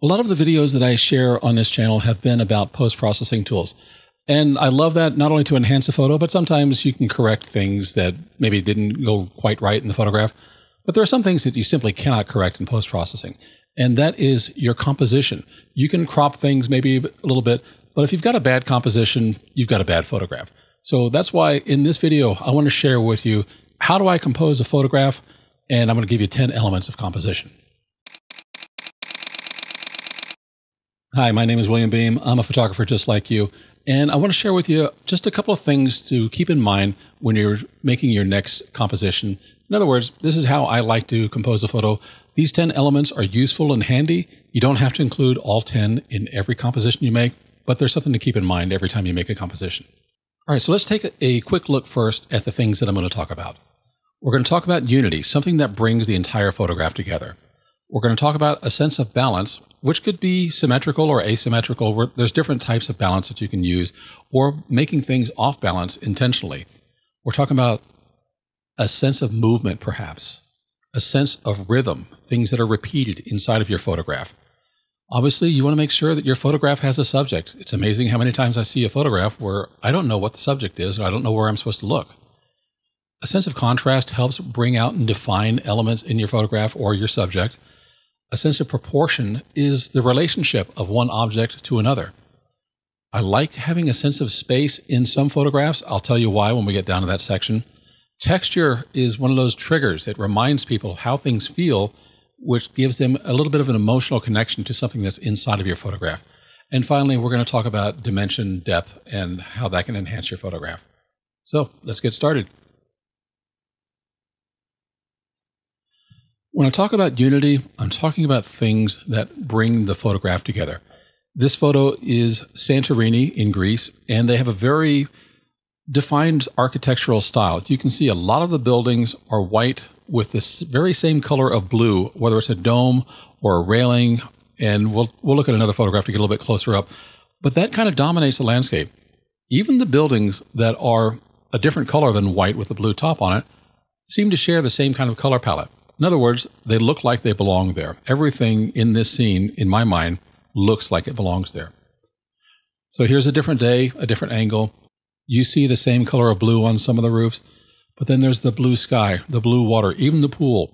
A lot of the videos that I share on this channel have been about post-processing tools. And I love that not only to enhance a photo, but sometimes you can correct things that maybe didn't go quite right in the photograph. But there are some things that you simply cannot correct in post-processing. And that is your composition. You can crop things maybe a little bit, but if you've got a bad composition, you've got a bad photograph. So that's why in this video, I want to share with you how do I compose a photograph, and I'm going to give you 10 elements of composition. Hi, my name is William Beem. I'm a photographer just like you, and I want to share with you just a couple of things to keep in mind when you're making your next composition. In other words, this is how I like to compose a photo. These 10 elements are useful and handy. You don't have to include all 10 in every composition you make, but there's something to keep in mind every time you make a composition. All right, so let's take a quick look first at the things that I'm going to talk about. We're going to talk about unity, something that brings the entire photograph together. We're going to talk about a sense of balance, which could be symmetrical or asymmetrical. There's different types of balance that you can use, or making things off balance intentionally. We're talking about a sense of movement, perhaps, a sense of rhythm, things that are repeated inside of your photograph. Obviously, you want to make sure that your photograph has a subject. It's amazing how many times I see a photograph where I don't know what the subject is, or I don't know where I'm supposed to look. A sense of contrast helps bring out and define elements in your photograph or your subject. A sense of proportion is the relationship of one object to another. I like having a sense of space in some photographs. I'll tell you why when we get down to that section. Texture is one of those triggers. It reminds people how things feel, which gives them a little bit of an emotional connection to something that's inside of your photograph. And finally, we're going to talk about dimension, depth, and how that can enhance your photograph. So let's get started. When I talk about unity, I'm talking about things that bring the photograph together. This photo is Santorini in Greece, and they have a very defined architectural style. You can see a lot of the buildings are white with this very same color of blue, whether it's a dome or a railing, and we'll look at another photograph to get a little bit closer up. But that kind of dominates the landscape. Even the buildings that are a different color than white with a blue top on it seem to share the same kind of color palette. In other words, they look like they belong there. Everything in this scene, in my mind, looks like it belongs there. So here's a different day, a different angle. You see the same color of blue on some of the roofs, but then there's the blue sky, the blue water, even the pool.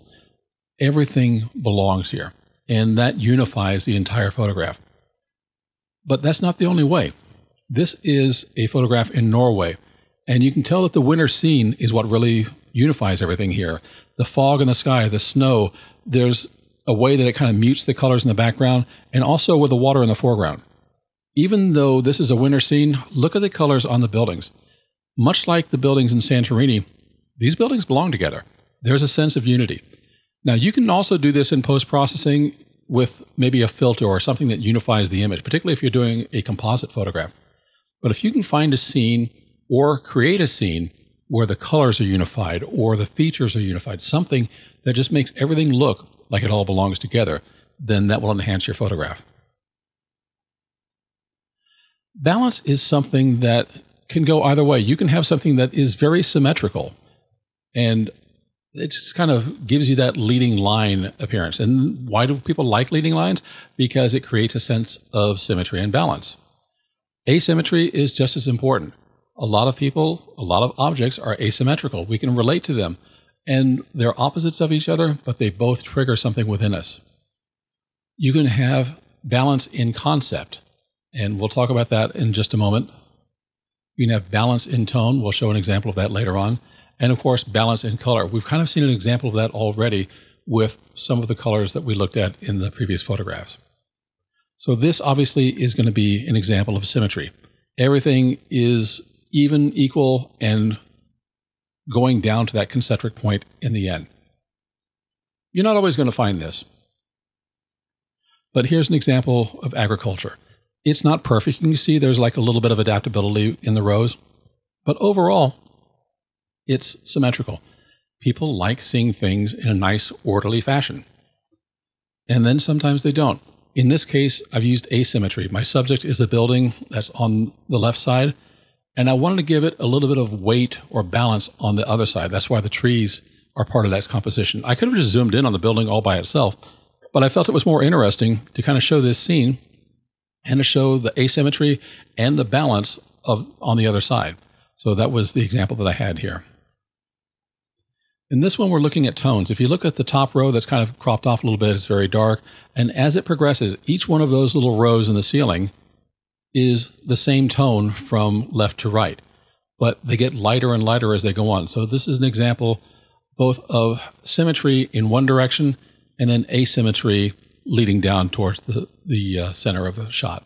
Everything belongs here, and that unifies the entire photograph. But that's not the only way. This is a photograph in Norway, and you can tell that the winter scene is what really unifies everything here. The fog in the sky, the snow, there's a way that it kind of mutes the colors in the background, and also with the water in the foreground. Even though this is a winter scene, look at the colors on the buildings. Much like the buildings in Santorini, these buildings belong together. There's a sense of unity. Now, you can also do this in post-processing with maybe a filter or something that unifies the image, particularly if you're doing a composite photograph. But if you can find a scene or create a scene where the colors are unified or the features are unified, something that just makes everything look like it all belongs together, then that will enhance your photograph. Balance is something that can go either way. You can have something that is very symmetrical, and it just kind of gives you that leading line appearance. And why do people like leading lines? Because it creates a sense of symmetry and balance. Asymmetry is just as important. A lot of people, a lot of objects are asymmetrical. We can relate to them, and they're opposites of each other, but they both trigger something within us. You can have balance in concept, and we'll talk about that in just a moment. You can have balance in tone. We'll show an example of that later on. And of course, balance in color. We've kind of seen an example of that already with some of the colors that we looked at in the previous photographs. So this obviously is going to be an example of symmetry. Everything is even, equal, and going down to that concentric point in the end. You're not always going to find this. But here's an example of agriculture. It's not perfect. You can see there's like a little bit of adaptability in the rows. But overall, it's symmetrical. People like seeing things in a nice, orderly fashion. And then sometimes they don't. In this case, I've used asymmetry. My subject is the building that's on the left side, and I wanted to give it a little bit of weight or balance on the other side. That's why the trees are part of that composition. I could have just zoomed in on the building all by itself, But I felt it was more interesting to kind of show this scene and to show the asymmetry and the balance on the other side. So that was the example that I had here. In this one, we're looking at tones. If you look at the top row that's kind of cropped off a little bit, it's very dark. And as it progresses, each one of those little rows in the ceiling is the same tone from left to right. But they get lighter and lighter as they go on. So this is an example both of symmetry in one direction and then asymmetry leading down towards the center of the shot.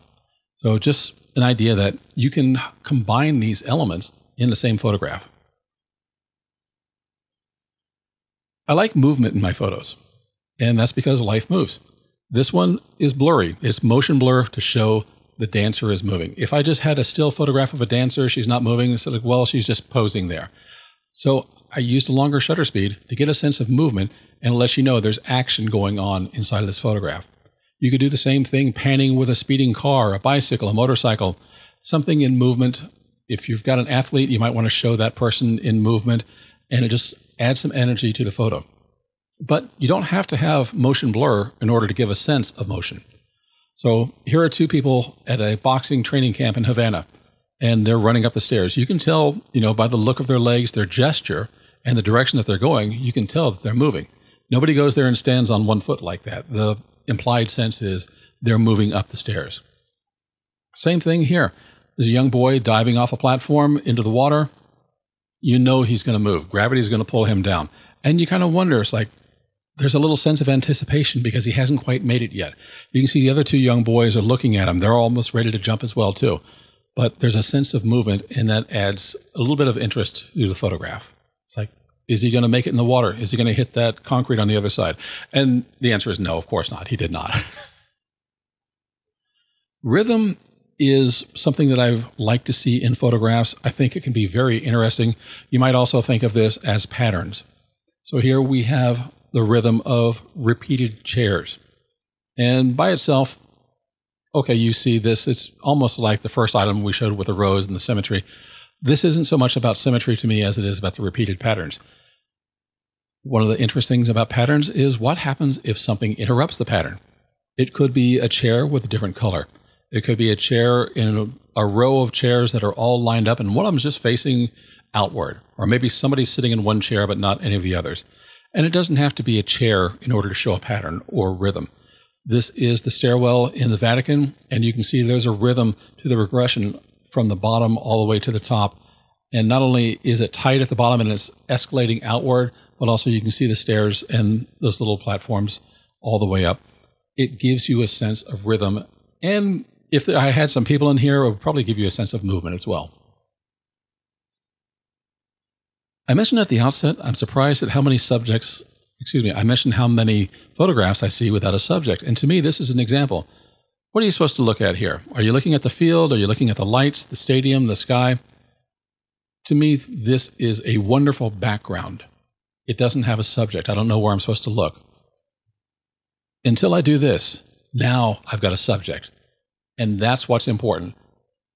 So just an idea that you can combine these elements in the same photograph. I like movement in my photos, and that's because life moves. This one is blurry. It's motion blur to show the dancer is moving. If I just had a still photograph of a dancer, she's not moving, it's like, well, she's just posing there. So I used a longer shutter speed to get a sense of movement and let you know there's action going on inside of this photograph. You could do the same thing panning with a speeding car, a bicycle, a motorcycle, something in movement. If you've got an athlete, you might want to show that person in movement, and it just adds some energy to the photo. But you don't have to have motion blur in order to give a sense of motion. So here are two people at a boxing training camp in Havana, and they're running up the stairs. You can tell, by the look of their legs, their gesture, and the direction that they're going, you can tell that they're moving. Nobody goes there and stands on one foot like that. The implied sense is they're moving up the stairs. Same thing here. There's a young boy diving off a platform into the water. You know he's going to move. Gravity is going to pull him down. And you kind of wonder, it's like, there's a little sense of anticipation because he hasn't quite made it yet. You can see the other two young boys are looking at him. They're almost ready to jump as well, too. But there's a sense of movement, and that adds a little bit of interest to the photograph. It's like, is he going to make it in the water? Is he going to hit that concrete on the other side? And the answer is no, of course not. He did not. Rhythm is something that I like to see in photographs. I think it can be very interesting. You might also think of this as patterns. So here we have the rhythm of repeated chairs. And by itself, okay, you see this. It's almost like the first item we showed with the rows and the symmetry. This isn't so much about symmetry to me as it is about the repeated patterns. One of the interesting things about patterns is what happens if something interrupts the pattern. It could be a chair with a different color. It could be a chair in a row of chairs that are all lined up and one of them is just facing outward. Or maybe somebody's sitting in one chair but not any of the others. And it doesn't have to be a chair in order to show a pattern or rhythm. This is the stairwell in the Vatican, and you can see there's a rhythm to the regression from the bottom all the way to the top. And not only is it tight at the bottom and it's escalating outward, but also you can see the stairs and those little platforms all the way up. It gives you a sense of rhythm. And if I had some people in here, it would probably give you a sense of movement as well. I mentioned at the outset, I'm surprised at how many I mentioned how many photographs I see without a subject. And to me, this is an example. What are you supposed to look at here? Are you looking at the field? Are you looking at the lights, the stadium, the sky? To me, this is a wonderful background. It doesn't have a subject. I don't know where I'm supposed to look. Until I do this, now I've got a subject. And that's what's important.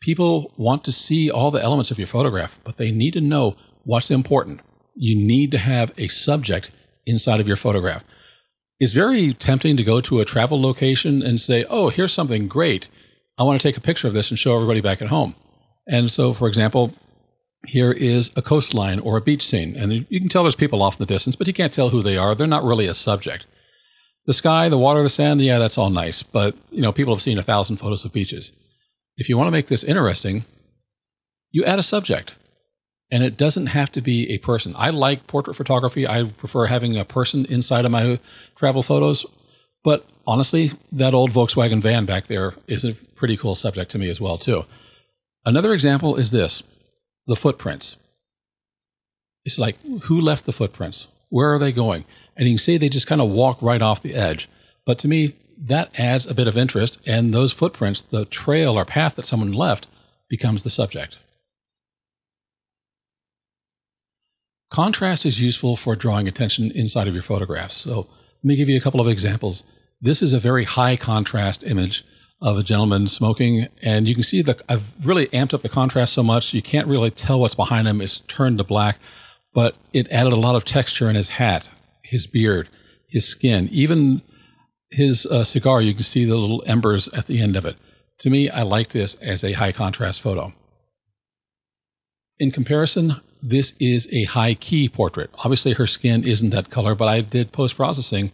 People want to see all the elements of your photograph, but they need to know what's important. You need to have a subject inside of your photograph. It's very tempting to go to a travel location and say, oh, here's something great. I want to take a picture of this and show everybody back at home. And so, for example, here is a coastline or a beach scene. And you can tell there's people off in the distance, but you can't tell who they are. They're not really a subject. The sky, the water, the sand, yeah, that's all nice. But, people have seen 1,000 photos of beaches. If you want to make this interesting, you add a subject. And it doesn't have to be a person. I like portrait photography. I prefer having a person inside of my travel photos. But honestly, that old Volkswagen van back there is a pretty cool subject to me as well, too. Another example is this, the footprints. It's like, who left the footprints? Where are they going? And you can see they just kind of walk right off the edge. But to me, that adds a bit of interest. And those footprints, the trail or path that someone left, becomes the subject. Contrast is useful for drawing attention inside of your photographs. So let me give you a couple of examples. This is a very high contrast image of a gentleman smoking, and you can see that I've really amped up the contrast so much you can't really tell what's behind him. It's turned to black, but it added a lot of texture in his hat, his beard, his skin, even his cigar, you can see the little embers at the end of it. To me, I like this as a high contrast photo. In comparison, this is a high key portrait. Obviously, her skin isn't that color, but I did post-processing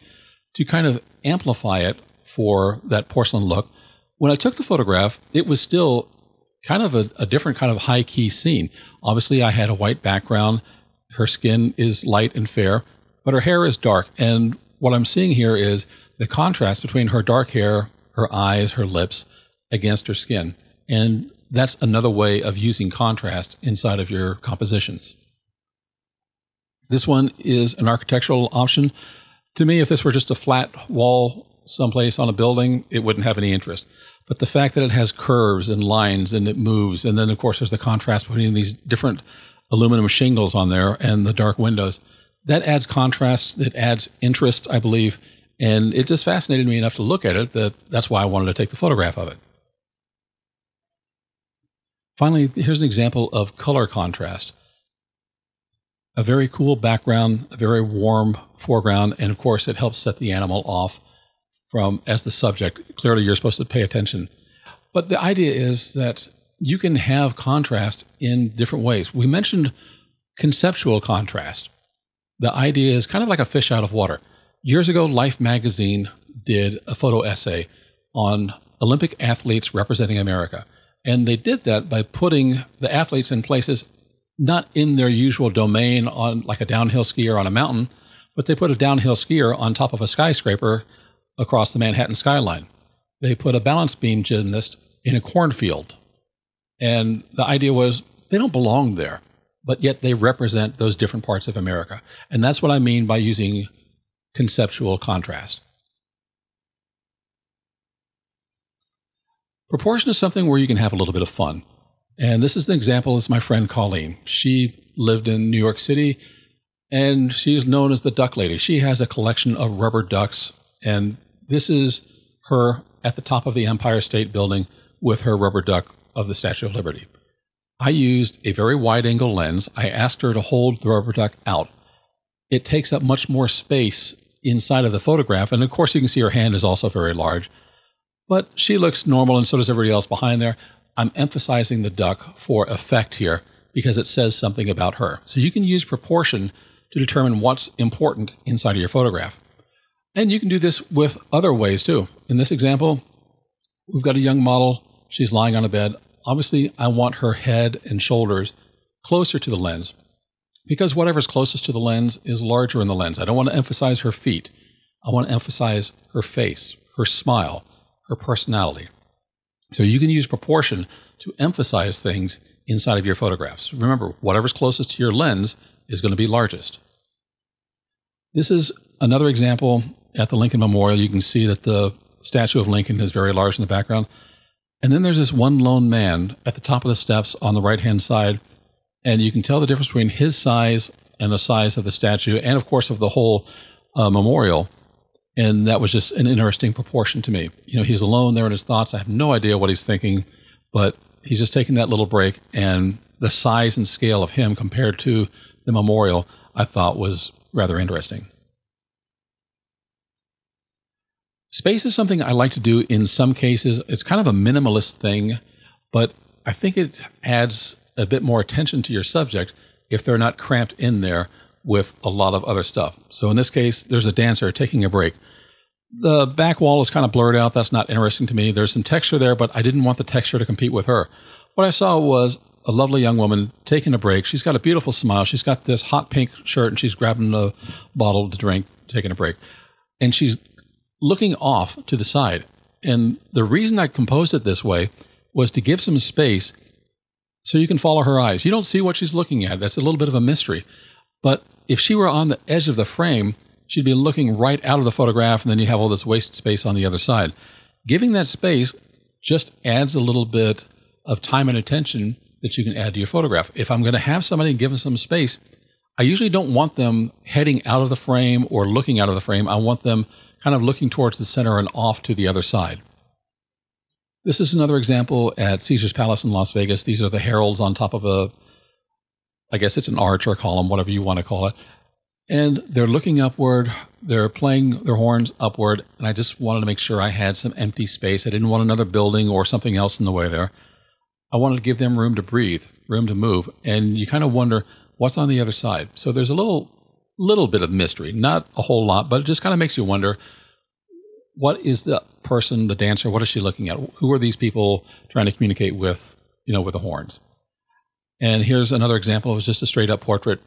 to kind of amplify it for that porcelain look. When I took the photograph, it was still kind of a different kind of high key scene. Obviously, I had a white background. Her skin is light and fair, but her hair is dark. And what I'm seeing here is the contrast between her dark hair, her eyes, her lips against her skin. And that's another way of using contrast inside of your compositions. This one is an architectural option. To me, if this were just a flat wall someplace on a building, it wouldn't have any interest. But the fact that it has curves and lines and it moves, and then of course there's the contrast between these different aluminum shingles on there and the dark windows, that adds contrast, it adds interest, I believe, and it just fascinated me enough to look at it that's why I wanted to take the photograph of it. Finally, here's an example of color contrast. A very cool background, a very warm foreground, and of course it helps set the animal off from as the subject. Clearly you're supposed to pay attention. But the idea is that you can have contrast in different ways. We mentioned conceptual contrast. The idea is kind of like a fish out of water. Years ago, Life magazine did a photo essay on Olympic athletes representing America. And they did that by putting the athletes in places not in their usual domain on like a downhill skier on a mountain, but they put a downhill skier on top of a skyscraper across the Manhattan skyline. They put a balance beam gymnast in a cornfield. And the idea was they don't belong there, but yet they represent those different parts of America. And that's what I mean by using conceptual contrast. Proportion is something where you can have a little bit of fun. And this is an example. This is my friend Colleen. She lived in New York City, and she's known as the Duck Lady. She has a collection of rubber ducks, and this is her at the top of the Empire State Building with her rubber duck of the Statue of Liberty. I used a very wide-angle lens. I asked her to hold the rubber duck out. It takes up much more space inside of the photograph, and of course you can see her hand is also very large. But she looks normal, and so does everybody else behind there. I'm emphasizing the duck for effect here because it says something about her. So you can use proportion to determine what's important inside of your photograph. And you can do this with other ways too. In this example, we've got a young model. She's lying on a bed. Obviously, I want her head and shoulders closer to the lens because whatever's closest to the lens is larger in the lens. I don't want to emphasize her feet. I want to emphasize her face, her smile, her personality. So you can use proportion to emphasize things inside of your photographs. Remember, whatever's closest to your lens is going to be largest. This is another example at the Lincoln Memorial. You can see that the statue of Lincoln is very large in the background. And then there's this one lone man at the top of the steps on the right-hand side. And you can tell the difference between his size and the size of the statue and, of course, of the whole memorial. And that was just an interesting proportion to me. You know, he's alone there in his thoughts. I have no idea what he's thinking, but he's just taking that little break. And the size and scale of him compared to the memorial, I thought was rather interesting. Space is something I like to do in some cases. It's kind of a minimalist thing, but I think it adds a bit more attention to your subject if they're not cramped in there with a lot of other stuff. So in this case, there's a dancer taking a break. The back wall is kind of blurred out. That's not interesting to me. There's some texture there, but I didn't want the texture to compete with her. What I saw was a lovely young woman taking a break. She's got a beautiful smile. She's got this hot pink shirt, and she's grabbing a bottle to drink, taking a break. And she's looking off to the side. And the reason I composed it this way was to give some space so you can follow her eyes. You don't see what she's looking at. That's a little bit of a mystery. But if she were on the edge of the frame, she'd be looking right out of the photograph, and then you have all this wasted space on the other side. Giving that space just adds a little bit of time and attention that you can add to your photograph. If I'm going to have somebody give them some space, I usually don't want them heading out of the frame or looking out of the frame. I want them kind of looking towards the center and off to the other side. This is another example at Caesar's Palace in Las Vegas. These are the heralds on top of I guess it's an arch or a column, whatever you want to call it. And they're looking upward. They're playing their horns upward. And I just wanted to make sure I had some empty space. I didn't want another building or something else in the way there. I wanted to give them room to breathe, room to move. And you kind of wonder what's on the other side. So there's a little bit of mystery, not a whole lot, but it just kind of makes you wonder, what is the person, the dancer, what is she looking at? Who are these people trying to communicate with, with the horns? And here's another example. It was just a straight up portrait.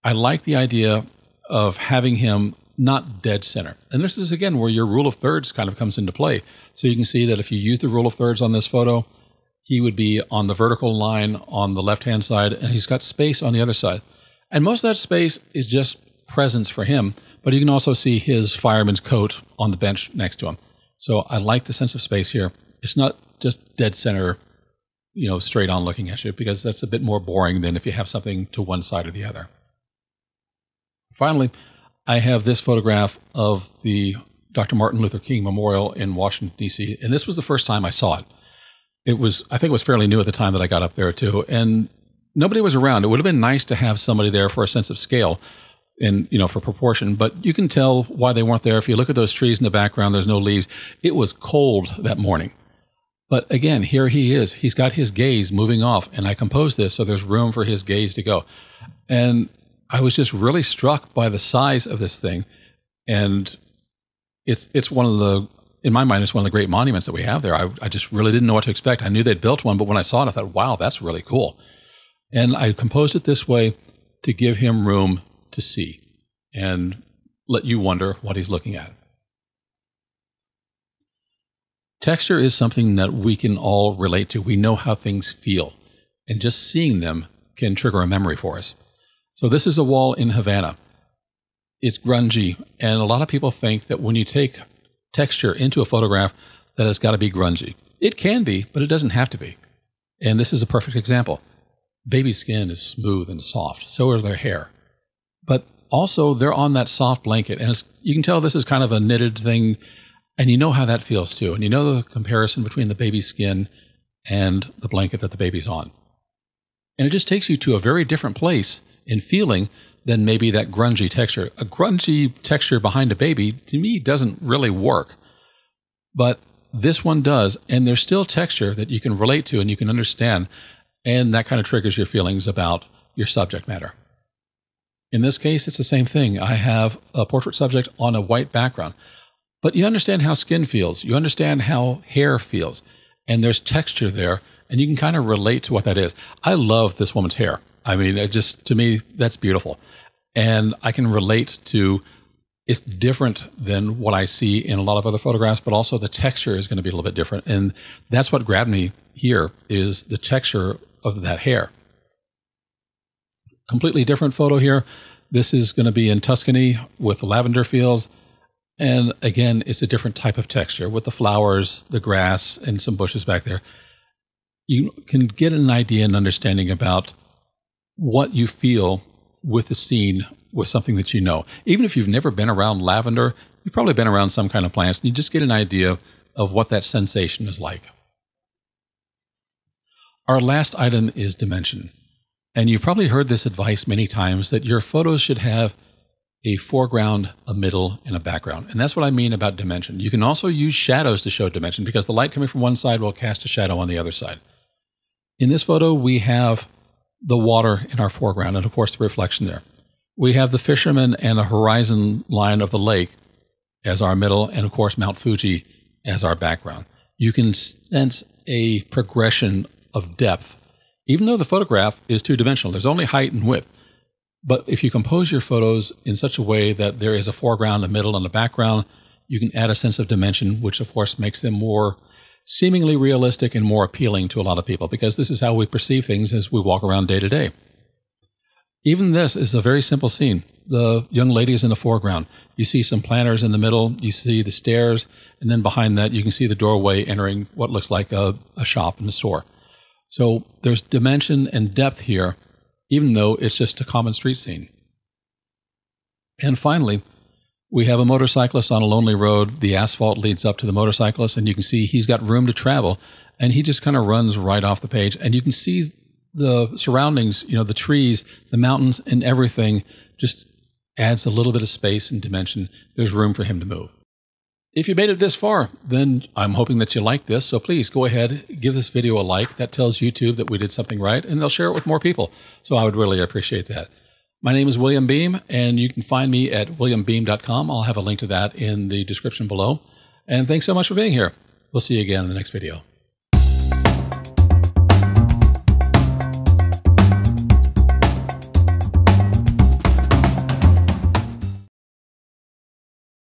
I like the idea of having him not dead center. And this is, again, where your rule of thirds kind of comes into play. So you can see that if you use the rule of thirds on this photo, he would be on the vertical line on the left-hand side, and he's got space on the other side. And most of that space is just presence for him, but you can also see his fireman's coat on the bench next to him. So I like the sense of space here. It's not just dead center, straight on looking at you, because that's a bit more boring than if you have something to one side or the other. Finally, I have this photograph of the Dr. Martin Luther King Memorial in Washington, D.C., and this was the first time I saw it. I think it was fairly new at the time that I got up there too, and nobody was around. It would have been nice to have somebody there for a sense of scale and, for proportion, but you can tell why they weren't there. If you look at those trees in the background, there's no leaves. It was cold that morning. But again, here he is. He's got his gaze moving off, and I composed this so there's room for his gaze to go. And I was just really struck by the size of this thing. And it's one of the, in my mind, it's one of the great monuments that we have there. I just really didn't know what to expect. I knew they'd built one, but when I saw it, I thought, wow, that's really cool. And I composed it this way to give him room to see and let you wonder what he's looking at. Texture is something that we can all relate to. We know how things feel, and just seeing them can trigger a memory for us. So this is a wall in Havana. It's grungy, and a lot of people think that when you take texture into a photograph, that it's got to be grungy. It can be, but it doesn't have to be. And this is a perfect example. Baby skin is smooth and soft. So is their hair. But also, they're on that soft blanket, and you can tell this is kind of a knitted thing, and you know how that feels too. And you know the comparison between the baby's skin and the blanket that the baby's on. And it just takes you to a very different place in feeling than maybe that grungy texture. A grungy texture behind a baby, to me, doesn't really work. But this one does, and there's still texture that you can relate to and you can understand, and that kind of triggers your feelings about your subject matter. In this case, it's the same thing. I have a portrait subject on a white background, but you understand how skin feels. You understand how hair feels, and there's texture there, and you can kind of relate to what that is. I love this woman's hair. I mean, to me, that's beautiful. And I can relate to, it's different than what I see in a lot of other photographs, but also the texture is going to be a little bit different. And that's what grabbed me here, is the texture of that hair. Completely different photo here. This is going to be in Tuscany with lavender fields. And again, it's a different type of texture with the flowers, the grass, and some bushes back there. You can get an idea and understanding about what you feel with the scene, with something that you know. Even if you've never been around lavender, you've probably been around some kind of plants, and you just get an idea of what that sensation is like. Our last item is dimension. And you've probably heard this advice many times, that your photos should have a foreground, a middle, and a background. And that's what I mean about dimension. You can also use shadows to show dimension, because the light coming from one side will cast a shadow on the other side. In this photo, we have the water in our foreground, and of course the reflection there. We have the fishermen and the horizon line of the lake as our middle, and of course Mount Fuji as our background. You can sense a progression of depth, even though the photograph is two-dimensional. There's only height and width. But if you compose your photos in such a way that there is a foreground, a middle, and a background, you can add a sense of dimension, which of course makes them more seemingly realistic and more appealing to a lot of people, because this is how we perceive things as we walk around day to day. Even this is a very simple scene. The young lady is in the foreground. You see some planters in the middle. You see the stairs. And then behind that, you can see the doorway entering what looks like a shop and a store. So there's dimension and depth here, even though it's just a common street scene. And finally, we have a motorcyclist on a lonely road. The asphalt leads up to the motorcyclist, and you can see he's got room to travel, and he just kind of runs right off the page. And you can see the surroundings, the trees, the mountains, and everything just adds a little bit of space and dimension. There's room for him to move. If you made it this far, then I'm hoping that you like this. So please go ahead, give this video a like. That tells YouTube that we did something right, and they'll share it with more people. So I would really appreciate that. My name is William Beem, and you can find me at williambeem.com. I'll have a link to that in the description below. And thanks so much for being here. We'll see you again in the next video.